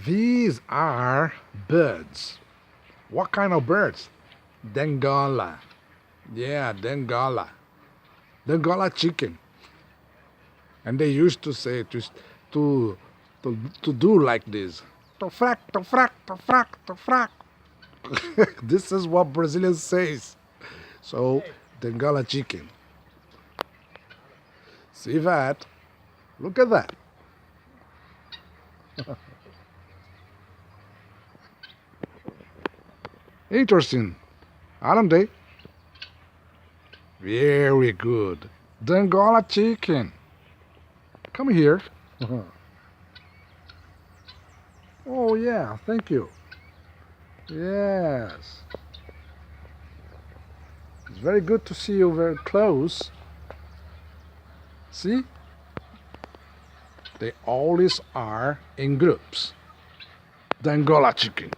These are birds. What kind of birds? Dengala. Yeah, Dengala. Dengala chicken. And they used to say to to do like this. To frack, to frack, to frack, to frack. This is what Brazilians says. So, Dengala chicken. See that? Look at that. Interesting, aren't they? Very good. Dengala chicken. Come here. Oh, yeah, thank you. Yes. It's very good to see you very close. See? They always are in groups. Dengala chicken.